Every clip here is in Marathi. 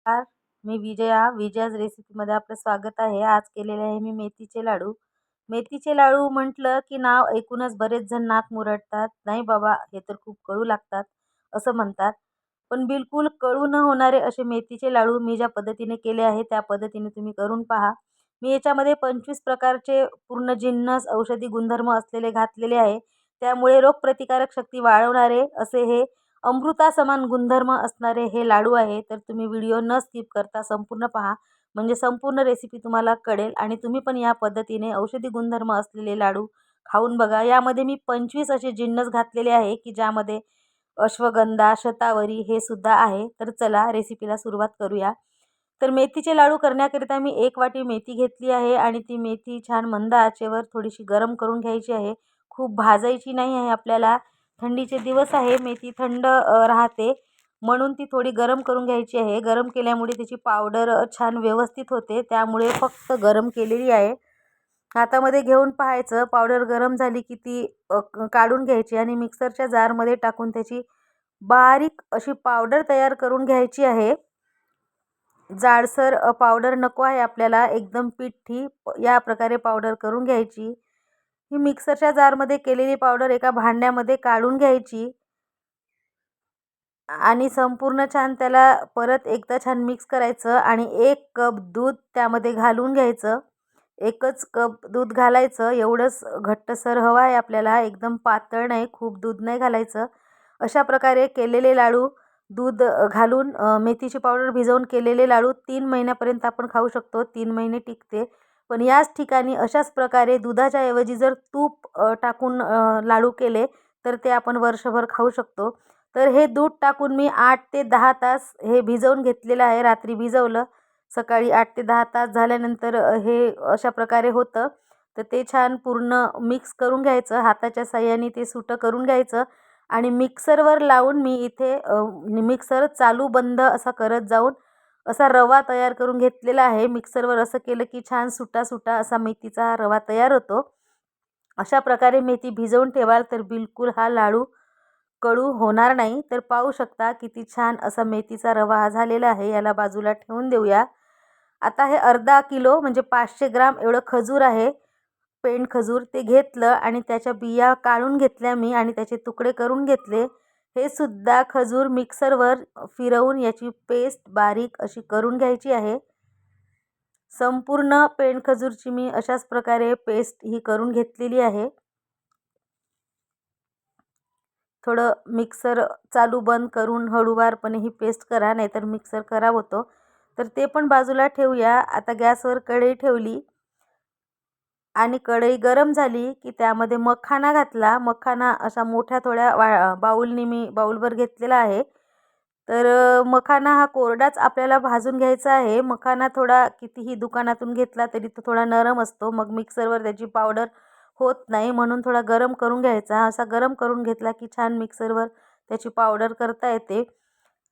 नमस्कार. मी विजयाज रेसिपीमध्ये आपलं स्वागत आहे. आज केलेले आहे मी मेथीचे लाडू. मेथीचे लाडू म्हटलं की नाव ऐकूनच बरेच जण नाक मुरडतात. नाही बाबा, हे तर खूप कडू लागतात असं म्हणतात. पण बिलकुल कडू न होणारे असे मेथीचे लाडू मी ज्या पद्धतीने केले आहे त्या पद्धतीने तुम्ही करून पहा. मी याच्यामध्ये 25 प्रकारचे पूर्ण जिन्नस, औषधी गुणधर्म असलेले घातलेले आहे. त्यामुळे रोगप्रतिकारक शक्ती वाढवणारे असे हे अमृतासमान गुणधर्म असणारे हे लाडू आहे. तर तुम्ही व्हिडिओ न स्किप करता संपूर्ण पहा, म्हणजे संपूर्ण रेसिपी तुम्हाला कळेल आणि तुम्ही पण या पद्धतीने औषधी गुणधर्म असलेले लाडू खाऊन बघा. यामध्ये मी 25 असे जिन्नस घातलेले आहे की ज्यामध्ये अश्वगंधा, शतावरी हे सुद्धा आहे. तर चला रेसिपीला सुरुवात करूया. तर मेथीचे लाडू करण्याकरिता मी 1 वाटी मेथी घेतली आहे आणि ती मेथी छान मंद आचेवर थोडीशी गरम करून घ्यायची आहे. खूप भाजायची नाही आहे आपल्याला. थंडीचे दिवस आहे, मेथी थंड राहते म्हणून ती थोडी गरम करून घ्यायची आहे. गरम केल्यामुळे त्याची पावडर छान व्यवस्थित होते, त्यामुळे फक्त गरम केलेली आहे. हातामध्ये घेऊन पाहायचं, पावडर गरम झाली की ती काढून घ्यायची आणि मिक्सरच्या जारमध्ये टाकून त्याची बारीक अशी पावडर तयार करून घ्यायची आहे. जाडसर पावडर नको आहे आपल्याला, एकदम पिठी या प्रकारे पावडर करून घ्यायची. ही मिक्सरच्या जारमध्ये केलेली पावडर एका भांड्यामध्ये काढून घ्यायची आणि संपूर्ण छान त्याला परत एकदा छान मिक्स करायचं आणि 1 कप दूध त्यामध्ये घालून घ्यायचं. 1च कप दूध घालायचं. एवढंच घट्टसर हवं आहे आपल्याला, एकदम पातळ नाही, खूप दूध नाही घालायचं. अशा प्रकारे केलेले लाडू दूध घालून मेथीची पावडर भिजवून केलेले लाडू 3 महिन्यापर्यंत आपण खाऊ शकतो. 3 महिने टिकते. पण याच ठिकाणी अशाच प्रकारे दुधाच्या ऐवजी जर तूप टाकून लाडू केले तर ते आपण वर्षभर खाऊ शकतो. तर हे दूध टाकून मी 8 ते 10 तास हे भिजवून घेतलेलं आहे. रात्री भिजवलं, सकाळी 8 ते 10 तास झाल्यानंतर हे अशा प्रकारे होतं. तर ते छान पूर्ण मिक्स करून घ्यायचं. हाताच्या साहाय्याने ते सुटं करून घ्यायचं आणि मिक्सरवर लावून मी इथे मिक्सर चालू बंद असा करत जाऊन असा रवा तयार करून घेतलेला आहे. मिक्सरवर असं केलं की छान सुटा असा मेथीचा रवा तयार होतो. अशा प्रकारे मेथी भिजवून ठेवाल तर बिलकुल हा लाडू कडू होणार नाही. तर पाहू शकता किती छान असा मेथीचा रवा झालेला आहे. याला बाजूला ठेवून देऊया. आता हे अर्धा किलो म्हणजे 500 ग्राम एवढं खजूर आहे, पेंड खजूर, ते घेतलं आणि त्याच्या बिया काढून घेतल्या मी आणि त्याचे तुकडे करून घेतले. हे सुद्धा खजूर मिक्सरवर फिरवून याची पेस्ट बारीक अशी करून घ्यायची आहे. संपूर्ण पेंड खजूरची मी अशाच प्रकारे पेस्ट ही करून घेतलेली आहे. थोडं मिक्सर चालू बंद करून हळूवारपणे ही पेस्ट करा, नाहीतर मिक्सर खराब होतो. तर ते पण बाजूला ठेवूया. आता गॅसवर कढई ठेवली आणि कढई गरम झाली की त्यामध्ये मखाना घातला. मखाना असा मोठ्या थोड्या बाऊलनी मी बाऊलभर घेतलेला आहे. तर मखाना हा कोरडाच आपल्याला भाजून घ्यायचा आहे. मखाना थोडा कितीही दुकानातून घेतला तरी तो थोडा नरम असतो, मग मिक्सरवर त्याची पावडर होत नाही, म्हणून थोडा गरम करून घ्यायचा. असा गरम करून घेतला की छान मिक्सरवर त्याची पावडर करता येते.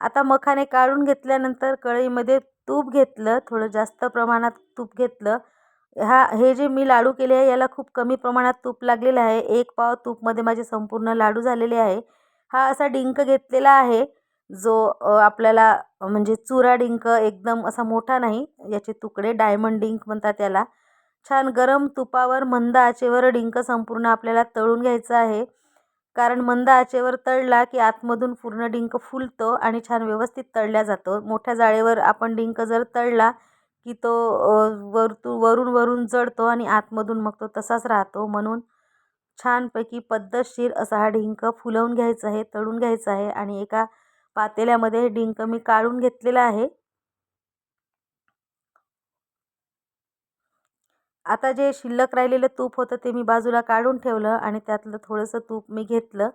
आता मखाने काढून घेतल्यानंतर कढईमध्ये तूप घेतलं, थोडं जास्त प्रमाणात तूप घेतलं. हे जे मी लाडू केले आहे याला खूप कमी प्रमाणात तूप लागलेलं आहे. 1 पाव तूपमध्ये माझे संपूर्ण लाडू झालेले आहे. हा असा डिंक घेतलेला आहे जो आपल्याला म्हणजे चुरा डिंक, एकदम असा मोठा नाही, याचे तुकडे डायमंड डिंक म्हणतात याला. छान गरम तुपावर मंद आचेवर डिंक संपूर्ण आपल्याला तळून घ्यायचा आहे. कारण मंद आचेवर तळला की आतमधून पूर्ण डिंक फुलतो आणि छान व्यवस्थित तळला जातो. मोठ्या जाळीवर आपण डिंक जर तळला की तो वरून वरून जळतो आणि आतमधून मग तो तसाच राहतो. म्हणून छानपैकी पद्धतशीर असा हा डिंक फुलवून घ्यायचा आहे, तळून घ्यायचा आहे आणि एका पातेल्यामध्ये हे डिंक मी काढून घेतलेला आहे. आता जे शिल्लक राहिलेलं तूप होतं ते मी बाजूला काढून ठेवलं आणि त्यातलं थोडंसं तूप मी घेतलं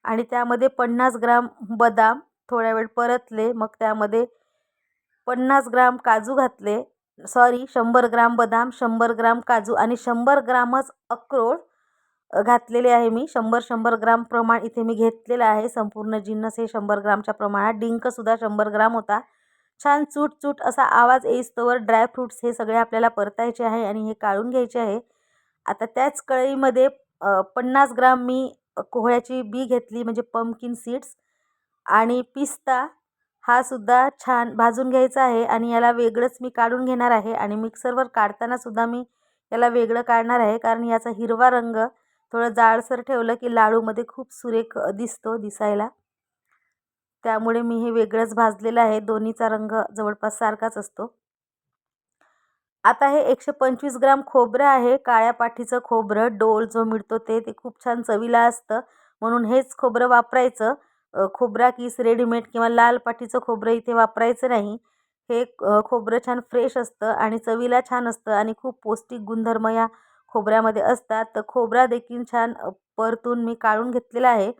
आणि त्यामध्ये 50 ग्राम बदाम थोड्या वेळ परतले. मग त्यामध्ये 50 ग्राम काजू घातले. सॉरी, 100 ग्राम बदाम, 100 ग्राम काजू आणि 100 ग्रामच अक्रोड घातलेले आहे मी. 100-100 ग्राम प्रमाण इथे मी घेतलेलं आहे. संपूर्ण जिन्नस हे 100 ग्रामच्या प्रमाणात. डिंकसुद्धा 100 ग्राम होता. छान चूट असा आवाज येईस्तोवर ड्रायफ्रूट्स हे सगळे आपल्याला परतायचे आहे आणि हे काढून घ्यायचे आहे. आता त्याच कढईमध्ये 50 ग्राम मी कोहळ्याची बी घेतली, म्हणजे पंपकिन सीड्स, आणि पिस्ता हा सुद्धा छान भाजून घ्यायचा आहे आणि याला वेगळंच मी काढून घेणार आहे. आणि मिक्सरवर काढताना सुद्धा मी याला वेगळं काढणार आहे, कारण याचा हिरवा रंग थोडं जाडसर ठेवलं की लाडूमध्ये खूप सुरेख दिसतो दिसायला. त्यामुळे मी हे वेगळंच भाजलेलं आहे. दोन्हीचा रंग जवळपास सारखाच असतो. आता हे 125 ग्राम खोबरं आहे. काळ्या पाठीचं खोबरं, डोल जो मिळतो ते खूप छान चवीला असतं, म्हणून हेच खोबरं वापरायचं. खोबरा किस रेडीमेड किंवा लाल पाठीचं खोबरं इथे वापरायचं नाही. हे खोबरं छान फ्रेश असतं आणि चवीला छान असतं आणि खूप पौष्टिक गुणधर्म या खोबऱ्यामध्ये असतात. तर खोबरा देखील छान परतून मी काढून घेतलेला आहे.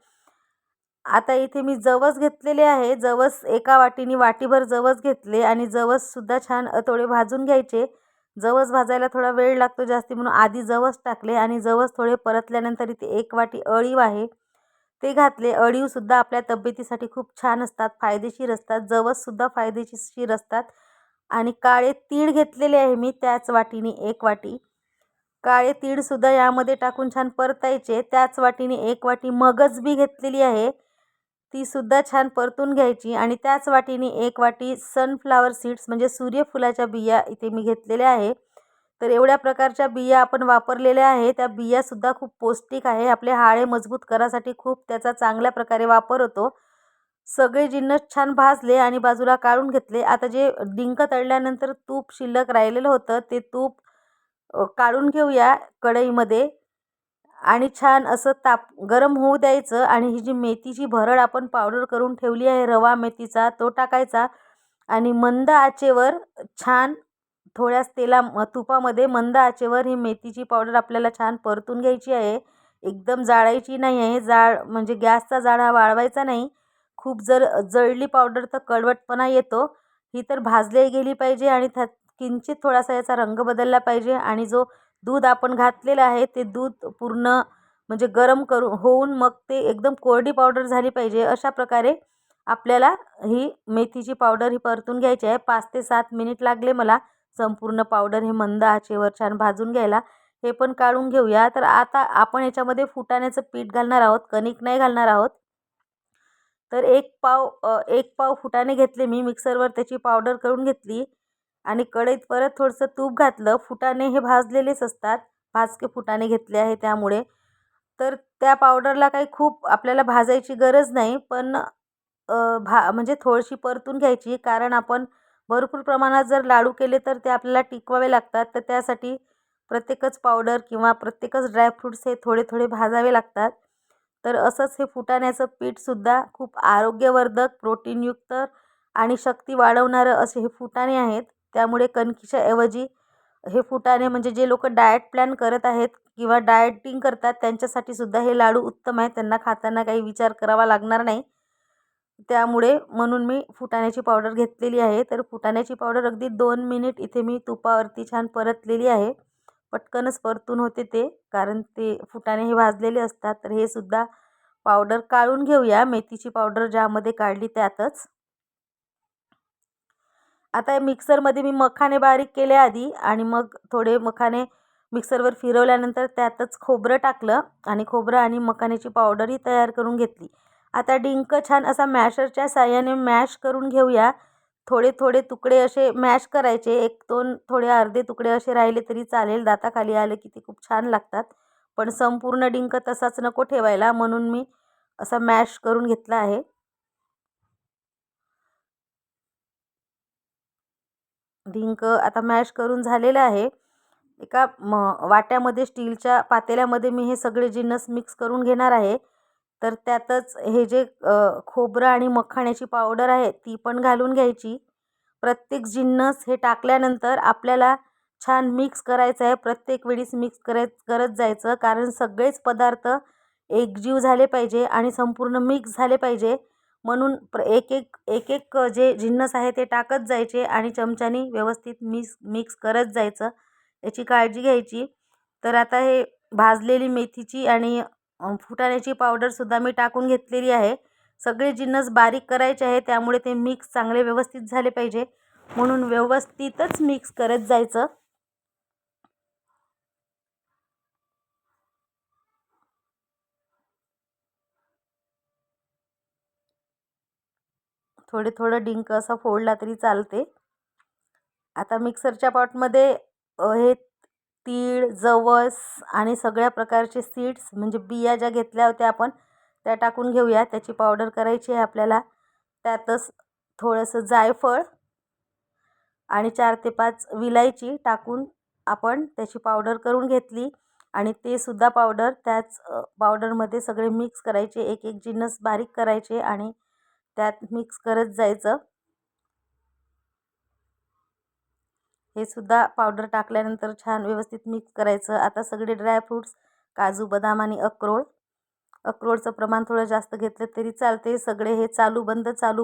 आता इथे मी जवस घेतलेले आहे. जवस एका वाटीने वाटीभर जवस घेतले आणि जवससुद्धा छान थोडे भाजून घ्यायचे. जवस भाजायला थोडा वेळ लागतो जास्ती, म्हणून आधी जवस टाकले आणि जवस थोडे परतल्यानंतर इथे 1 वाटी अळीव आहे ते घातले. अळीवसुद्धा आपल्या तब्येतीसाठी खूप छान असतात, फायदेशीर असतात. जवससुद्धा फायदेशीर असतात. आणि काळे तीळ घेतलेले आहे मी त्याच वाटीने 1 वाटी. काळे तीळसुद्धा यामध्ये टाकून छान परतायचे. त्याच वाटीने 1 वाटी मगज बी घेतलेली आहे, ती सुद्धा छान परतून घ्यायची. आणि त्याच वाटीने 1 वाटी सनफ्लावर सीड्स म्हणजे सूर्यफुलाच्या बिया इथे मी घेतलेल्या आहे. तर एवढ्या प्रकारच्या बिया आपण वापरलेल्या आहे. त्या बियासुद्धा खूप पौष्टिक आहे. आपले हाडे मजबूत करायसाठी खूप त्याचा चांगल्या प्रकारे वापर होतो. सगळे जिन्नस छान भाजले आणि बाजूला काढून घेतले. आता जे डिंक तळल्यानंतर तूप शिल्लक राहिलेलं होतं ते तूप काढून घेऊया कढईमध्ये आणि छान असं गरम होऊ द्यायचं. आणि ही जी मेथीची भरड आपण पावडर करून ठेवली आहे रवा मेथीचा, तो टाकायचा आणि मंद आचेवर छान थोड्याच तुपामध्ये मंद आचेवर ही मेथीची पावडर आपल्याला छान परतून घ्यायची आहे. एकदम जाळायची नाही आहे. म्हणजे गॅसचा जाळ हा वाढवायचा नाही. खूप जर जळली पावडर तर कडवटपणा येतो. ही तर भाजली गेली पाहिजे आणि त्यात किंचित थोडासा याचा रंग बदलला पाहिजे. आणि जो दूध आपण घातलेलं आहे ते दूध पूर्ण म्हणजे गरम होऊन मग ते एकदम कोरडी पावडर झाली पाहिजे. अशा प्रकारे आपल्याला ही मेथीची पावडर ही परतून घ्यायची आहे. 5 ते 7 मिनिट लागले मला संपूर्ण पावडर हे मंद आचेवर छान भाजून घ्यायला. हे पण काढून घेऊया. तर आता आपण याच्यामध्ये फुटाण्याचं पीठ घालणार आहोत, कणिक नाही घालणार आहोत. तर 1 पाव फुटाणे घेतले मी, मिक्सरवर त्याची पावडर करून घेतली आणि कढईत परत थोडंसं तूप घातलं. फुटाणे हे भाजलेलेच असतात, भाजके फुटाणे घेतले आहे त्यामुळे. तर त्या पावडरला काही खूप आपल्याला भाजायची गरज नाही, पण म्हणजे थोडीशी परतून घ्यायची, कारण आपण भरपूर प्रमाणात जर लाडू केले तर ते आपल्याला टिकवावे लागतात. तर त्यासाठी प्रत्येकच पावडर किंवा प्रत्येकच ड्रायफ्रूट्स हे थोडे थोडे भाजावे लागतात. तर असंच हे फुटाण्याचं पीठसुद्धा खूप आरोग्यवर्धक, प्रोटीनयुक्त आणि शक्ती वाढवणारं असे हे फुटाणे आहेत. त्यामुळे कणकीच्या ऐवजी हे फुटाणे म्हणजे जे लोक डाएट प्लॅन करत आहेत किंवा डाएटिंग करतात त्यांच्यासाठी सुद्धा हे लाडू उत्तम आहेत. त्यांना खाताना काही विचार करावा लागणार नाही. त्यामुळे म्हणून मी फुटाण्याची पावडर घेतलेली आहे. तर फुटाण्याची पावडर अगदी 2 मिनिट इथे मी तुपावरती छान परतलेली आहे. पटकनच परतून होते ते, कारण ते फुटाणे हे भाजलेले असतात. तर हे सुद्धा पावडर काढून घेऊया. मेथीची पावडर ज्यामध्ये काढली त्यातच. आता मिक्सरमध्ये मी मखाने बारीक केले आधी आणि मग थोडे मखाने मिक्सरवर फिरवल्यानंतर त्यातच खोबरं टाकलं आणि खोबरं आणि मखाण्याची पावडरही तयार करून घेतली. आता डिंक छान असा मॅशरच्या साहाय्याने मॅश करून घेऊया. थोडे थोडे तुकडे असे मॅश करायचे. 1-2 थोडे अर्धे तुकडे असे राहिले तरी चालेल. दाताखाली आले की ते खूप छान लागतात. पण संपूर्ण डिंक तसाच नको ठेवायला, म्हणून मी असा मॅश करून घेतला आहे. डिंक आता मॅश करून झालेलं आहे. एका वाट्यामध्ये स्टीलच्या पातेल्यामध्ये मी हे सगळे जिन्नस मिक्स करून घेणार आहे. तर त्यातच हे जे खोबरं आणि मखाण्याची पावडर आहे ती पण घालून घ्यायची. प्रत्येक जिन्नस हे टाकल्यानंतर आपल्याला छान मिक्स करायचं आहे. प्रत्येक वेळीस मिक्स करत जायचं, कारण सगळेच पदार्थ एकजीव झाले पाहिजे आणि संपूर्ण मिक्स झाले पाहिजे. म्हणून एक जे जिन्नस आहे ते टाकत जायचे आणि चमच्यानी व्यवस्थित मिक्स करत जायचं. याची काळजी घ्यायची. तर आता हे भाजलेली मेथीची आणि फुटाण्याची पावडरसुद्धा मी टाकून घेतलेली आहे. सगळे जिन्नस बारीक करायचे आहे, त्यामुळे ते मिक्स चांगले व्यवस्थित झाले पाहिजे, म्हणून व्यवस्थितच मिक्स करत जायचं. थोडं डिंक असं फोडला तरी चालते. आता मिक्सरच्या पॉटमध्ये हे तीळ, जवस आणि सगळ्या प्रकारचे सीड्स म्हणजे बिया ज्या घेतल्या होत्या आपण त्या टाकून घेऊया. त्याची पावडर करायची आहे आपल्याला. त्यातच थोडंसं जायफळ आणि 4 ते 5 विलायची टाकून आपण त्याची पावडर करून घेतली आणि ते सुद्धा पावडर त्याच पावडरमध्ये सगळे मिक्स करायचे. एक एक जिन्नस बारीक करायचे आणि त्यात मिक्स करत जायचं. हे सुद्धा पावडर टाकल्यानंतर छान व्यवस्थित मिक्स करायचं. आता सगळे ड्रायफ्रूट्स काजू, बदाम आणि अक्रोडचं प्रमाण थोडं जास्त घेतलं तरी चालते. सगळे हे चालू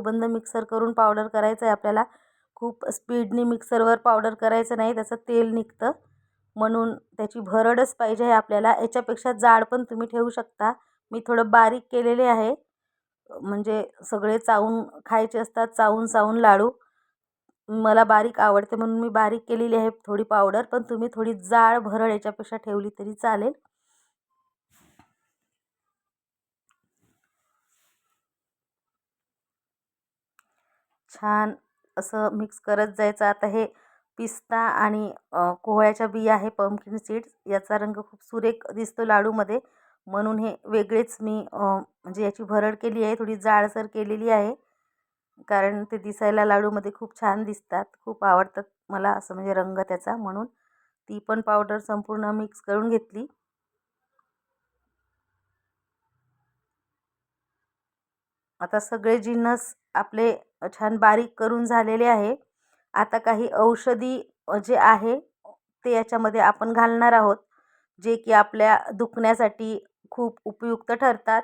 बंद मिक्सर करून पावडर करायचं आहे आपल्याला. खूप स्पीडनी मिक्सरवर पावडर करायचं नाही, त्याचं तेल निघतं. म्हणून त्याची भरडच पाहिजे आहे आपल्याला. याच्यापेक्षा जाड पण तुम्ही ठेवू शकता. मी थोडं बारीक केलेले आहे, म्हणजे सगळे चावून खायचे असतात, चावून लाडू. मला बारीक आवडते म्हणून मी बारीक केलेली आहे थोडी पावडर. पण तुम्ही थोडी जाड भरड याच्यापेक्षा ठेवली तरी चालेल. छान असं मिक्स करत जायचं. आता हे पिस्ता आणि कोहळ्याच्या बिया आहे, पंपकिन सीड्स. याचा रंग खूप सुरेख दिसतो लाडूमध्ये, म्हणून हे वेगळेच मी म्हणजे याची भरड केली आहे. थोडी जाडसर केलेली आहे, कारण ते दिसायला लाडूमध्ये खूप छान दिसतात. खूप आवडतात मला असं म्हणजे रंग त्याचा, म्हणून ती पण पावडर संपूर्ण मिक्स करून घेतली. आता सगळे जिन्नस आपले छान बारीक करून झालेले आहे. आता काही औषधी जे आहे ते याच्यामध्ये आपण घालणार आहोत, जे की आपल्या दुखण्यासाठी खूप उपयुक्त ठरतात.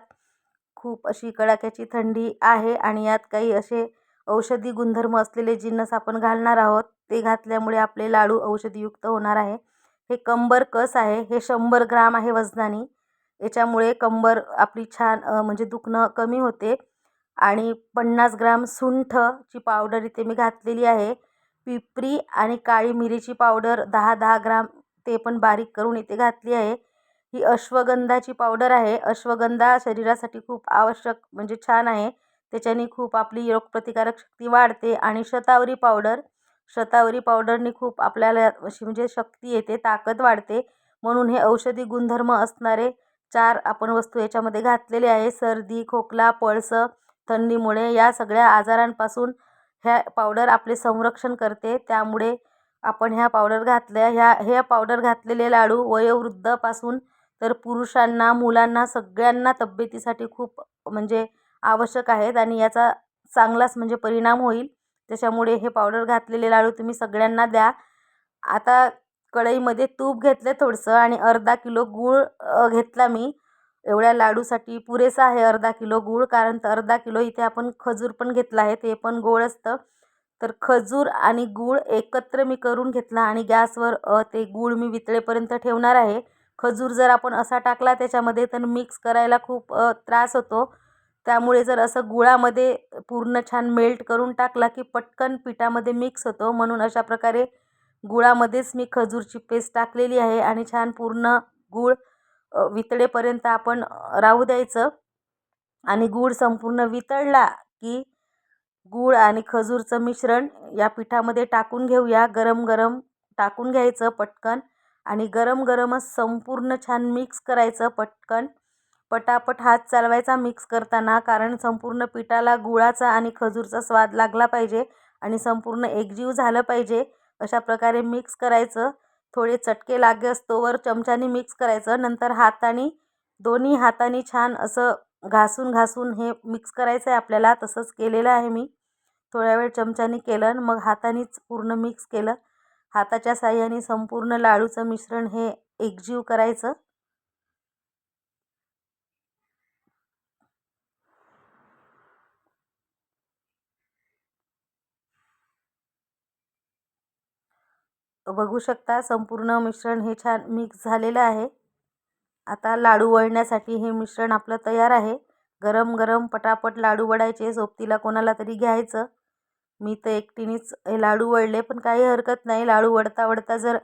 खूप अशी कडाक्याची थंडी आहे आणि यात काही असे औषधी गुणधर्म असलेले जिन्नस आपण घालणार आहोत. ते घातल्यामुळे आपले लाडू औषधीयुक्त होणार आहे. हे कंबर कस आहे, हे 100 ग्राम आहे वजनाने. याच्यामुळे कंबर आपली छान म्हणजे दुखणं कमी होते. आणि 50 ग्राम सुंठची पावडर इथे मी घातलेली आहे. पिपरी आणि काळी मिरीची पावडर 10-10 ग्राम ते पण बारीक करून इथे घातली आहे. ही अश्वगंधाची पावडर आहे. अश्वगंधा शरीरासाठी खूप आवश्यक म्हणजे छान आहे. त्याच्याने खूप आपली रोगप्रतिकारक शक्ती वाढते. आणि शतावरी पावडरने खूप आपल्याला अशी म्हणजे शक्ती येते, ताकद वाढते. म्हणून हे औषधी गुणधर्म असणारे 4 आपण वस्तू याच्यामध्ये घातलेले आहे. सर्दी, खोकला, पळस, थंडीमुळे या सगळ्या आजारांपासून ह्या पावडर आपले संरक्षण करते. त्यामुळे आपण ह्या पावडर घातल्या. ह्या पावडर घातलेले लाडू वयोवृद्धापासून तर पुरुषांना, मुलांना सगळ्यांना तब्येतीसाठी खूप म्हणजे आवश्यक आहेत आणि याचा चांगलाच म्हणजे परिणाम होईल. त्याच्यामुळे हे पावडर घातलेले लाडू तुम्ही सगळ्यांना द्या. आता कढईमध्ये तूप घेतले थोडंसं आणि अर्धा किलो गूळ घेतला मी. एवढ्या लाडूसाठी पुरेसा आहे अर्धा किलो गूळ, कारण तर अर्धा किलो इथे आपण खजूर पण घेतला आहे, ते पण गोड असतं. तर खजूर आणि गूळ एकत्र मी करून घेतला आणि गॅसवर ते गूळ मी वितळेपर्यंत ठेवणार आहे. खजूर जर आपण असा टाकला त्याच्यामध्ये तर मिक्स करायला खूप त्रास होतो. त्यामुळे जर असं गुळामध्ये पूर्ण छान मेल्ट करून टाकला की पटकन पिठामध्ये मिक्स होतो. म्हणून अशा प्रकारे गुळामध्येच मी खजूरची पेस्ट टाकलेली आहे आणि छान पूर्ण गूळ वितळेपर्यंत आपण राहू द्यायचं. आणि गूळ संपूर्ण वितळला की गूळ आणि खजूरचं मिश्रण या पिठामध्ये टाकून घेऊया. गरम गरम टाकून घ्यायचं पटकन आणि गरम गरमच संपूर्ण छान मिक्स करायचं पटकन. पटापट हात चालवायचा मिक्स करताना, कारण संपूर्ण पिठाला गुळाचा आणि खजूरचा स्वाद लागला पाहिजे आणि संपूर्ण एकजीव झालं पाहिजे. अशा प्रकारे मिक्स करायचं. थोडे चटके लागोस्तोवर चमच्याने मिक्स करायचं. नंतर दोन्ही हातांनी छान असं घासून हे मिक्स करायचं आहे आपल्याला. तसंच केलेलं आहे मी. थोड्या वेळ चमच्याने केलं आणि मग हातानेच पूर्ण मिक्स केलं. हाताच्या साहाय्याने संपूर्ण लाडूचं मिश्रण हे एकजीव करायचं. बघू शकता संपूर्ण मिश्रण हे छान मिक्स झालेलं आहे. आता लाडू वळण्यासाठी हे मिश्रण आपलं तयार आहे. गरम गरम पटापट लाडू वळायचे. सोबतीला कोणाला तरी घ्यायचं. मी तर एकटीनेच हे लाडू वळले, पण काही हरकत नाही. लाडू वळता वळता जर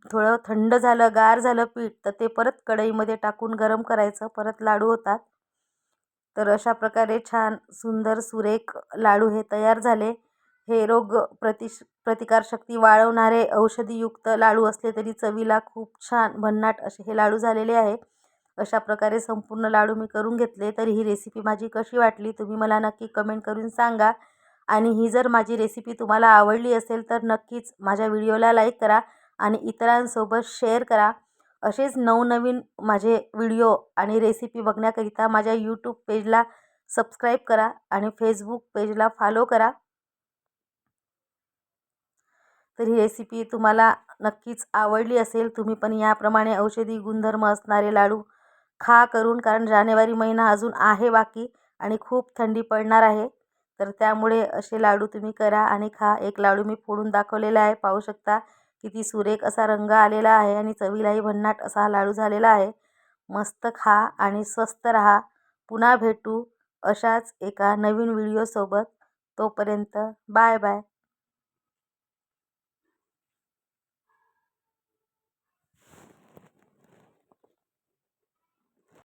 थोडं थंड झालं, गार झालं पीठ, तर ते परत कढईमध्ये टाकून गरम करायचं. परत लाडू होतात. तर अशा प्रकारे छान सुंदर सुरेख लाडू हे तयार झाले. हे प्रतिकारशक्ती वाढवणारे औषधीयुक्त लाडू असले तरी चवीला खूप छान भन्नाट असे हे लाडू झालेले आहे. अशा प्रकारे संपूर्ण लाडू मी करून घेतले. तर ही रेसिपी माझी कशी वाटली तुम्ही मला नक्की कमेंट करून सांगा. आणि ही जर माझी रेसिपी तुम्हाला आवडली असेल तर नक्कीच माझ्या व्हिडिओला लाईक करा आणि इतरांसोबत शेअर करा. असेच नवनवीन माझे व्हिडिओ आणि रेसिपी बघण्याकरिता माझ्या यूट्यूब पेजला सबस्क्राईब करा आणि फेसबुक पेजला फॉलो करा. तर ही रेसिपी तुम्हाला नक्कीच आवडली असेल. तुम्ही पण याप्रमाणे औषधी गुणधर्म असणारे लाडू खा करून, कारण जानेवारी महिना अजून आहे बाकी आणि खूप थंडी पडणार आहे. तर त्यामुळे असे लाडू तुम्ही करा आणि खा. एक लाडू मी फोडून दाखवलेला आहे, पाहू शकता किती सुरेख असा रंग आलेला आहे आणि चवीलाही भन्नाट असा हा लाडू झालेला आहे. मस्त खा आणि स्वस्त राहा. पुन्हा भेटू अशाच एका नवीन व्हिडिओसोबत. तोपर्यंत बाय बाय.